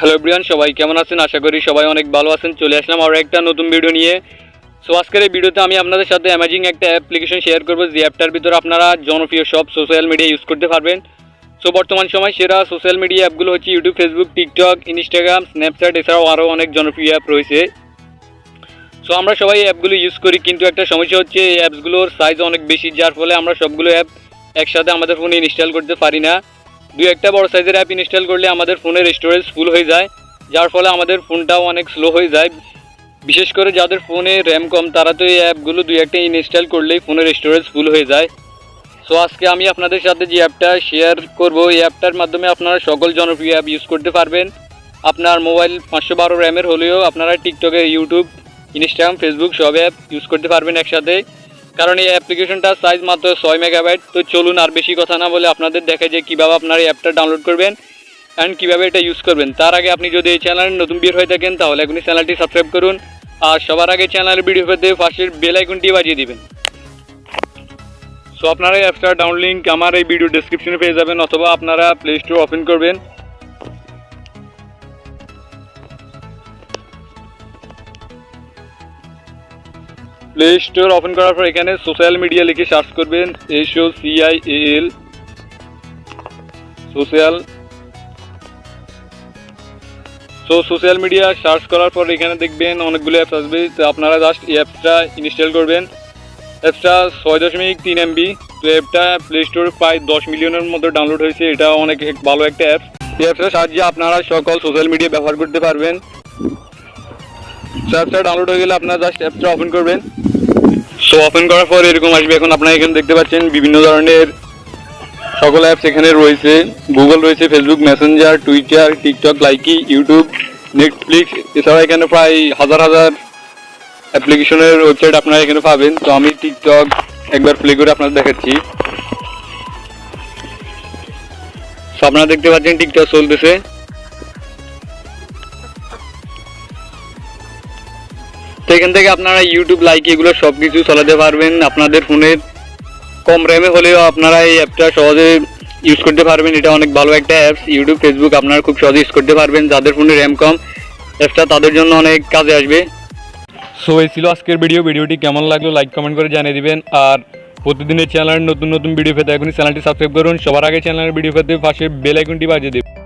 Hello everyone, সবাই কেমন আছেন? আশা করি সবাই অনেক ভালো আছেন। চলে আসলাম আরও একটা নতুন ভিডিও নিয়ে। সো আজকের এই ভিডিওতে আমি আপনাদের সাথে অ্যামেজিং একটা অ্যাপ্লিকেশন শেয়ার করবো, যে অ্যাপটার ভিতরে আপনারা জনপ্রিয় সব সোশ্যাল মিডিয়া ইউজ করতে পারবেন। সো বর্তমান সময় সেরা সোশ্যাল মিডিয়া অ্যাপগুলো হচ্ছে YouTube, Facebook, TikTok, Instagram, Snapchat, এছাড়াও আরও অনেক জনপ্রিয় অ্যাপ রয়েছে। সো আমরা সবাই এই অ্যাপগুলো ইউজ করি, কিন্তু একটা সমস্যা হচ্ছে এই অ্যাপসগুলোর সাইজ অনেক বেশি, যার ফলে আমরা সবগুলো অ্যাপ একসাথে আমাদের ফোনে ইনস্টল করতে পারি না। দুই একটা বড় সাইজের অ্যাপ ইনস্টল করলে আমাদের ফোনের স্টোরেজ ফুল হয়ে যায়, যার ফলে আমাদের ফোনটাও অনেক স্লো হয়ে যায়। বিশেষ করে যাদের ফোনে র্যাম কম, তারা তো এই অ্যাপগুলো দুই একটা ইনস্টল করলেই ফোনের স্টোরেজ ফুল হয়ে যায়। সো আজকে আমি আপনাদের সাথে যে অ্যাপটা শেয়ার করব, এই অ্যাপটার মাধ্যমে আপনারা সকল জনপ্রিয় অ্যাপ ইউজ করতে পারবেন। আপনার মোবাইল 512 র্যামের হলেও আপনারা টিকটকে, ইউটিউব, ইনস্টাগ্রাম, ফেসবুক সব অ্যাপ ইউজ করতে পারবেন একসাথে, কারণ এই অ্যাপ্লিকেশনটার সাইজ মাত্র 6 মেগাবাইট। তো চলুন আর বেশি কথা না বলে আপনাদের দেখাই যে কীভাবে আপনারা এই অ্যাপটা ডাউনলোড করবেন অ্যান্ড কীভাবে এটা ইউজ করবেন। তার আগে আপনি যদি এই চ্যানেলে নতুন বের হয়ে থাকেন, তাহলে এখনই চ্যানেলটি সাবস্ক্রাইব করুন, আর সবার আগে চ্যানেলের ভিডিও পেতে পাশের বেল আইকনটি বাজিয়ে দিবেন। সো আপনারা এই অ্যাপসটার ডাউনলোড লিঙ্ক আমার এই ভিডিও ডেসক্রিপশনে পেয়ে যাবেন, অথবা আপনারা প্লে স্টোর ওপেন করবেন। প্লে স্টোর ওপেন করার পর এখানে সোশ্যাল মিডিয়া লিখে সার্চ করবেন, SOCIAL social. So social media search করার পর এখানে দেখবেন অনেকগুলো অ্যাপস আসবে। তো আপনারা জাস্ট এই অ্যাপসটা ইনস্টল করবেন। অ্যাপসটা 6.3 MB। তো অ্যাপটা প্লে স্টোরে প্রায় 10 মিলিয়নের মতো ডাউনলোড হয়েছে। এটা অনেক ভালো একটা অ্যাপস। এই অ্যাপসটার সাহায্যে আপনারা সকল সোশ্যাল মিডিয়া ব্যবহার করতে পারবেন। সো অ্যাপসটা ডাউনলোড হয়ে গেলে আপনারা জাস্ট অ্যাপসটা ওপেন করবেন। সো ওপেন করার পর এরকম আসবে। এখন আপনারা এখানে দেখতে পাচ্ছেন বিভিন্ন ধরনের সকল অ্যাপস এখানে রয়েছে। গুগল রয়েছে, Facebook, Messenger, Twitter, TikTok, Likee, YouTube, Netflix, এছাড়া এখানে প্রায় হাজার হাজার অ্যাপ্লিকেশনের ওয়েবসাইট আপনারা এখানে পাবেন। তো আমি টিকটক একবার প্লে করে আপনাদের দেখাচ্ছি। সো আপনারা দেখতে পাচ্ছেন টিকটক চলতেছে। তো এখান থেকে আপনারা ইউটিউব, লাইকি এগুলো সব কিছু চালাতে পারবেন। আপনাদের ফোনের কম র্যামে হলেও আপনারা এই অ্যাপটা সহজে ইউজ করতে পারবেন। এটা অনেক ভালো একটা অ্যাপস। ইউটিউব, ফেসবুক আপনারা খুব সহজে ইউজ করতে পারবেন। যাদের ফোনে র্যাম কম, অ্যাপসটা তাদের জন্য অনেক কাজে আসবে। সো এই ছিল আজকের ভিডিওটি কেমন লাগলো লাইক কমেন্ট করে জানিয়ে দিবেন। আর প্রতিদিনের চ্যানেলের নতুন নতুন ভিডিও পেতে এখনই চ্যানেলটি সাবস্ক্রাইব করুন। সবার আগে চ্যানেলের ভিডিও পেতে পাশে বেল আইকনটি বাজিয়ে দেবেন।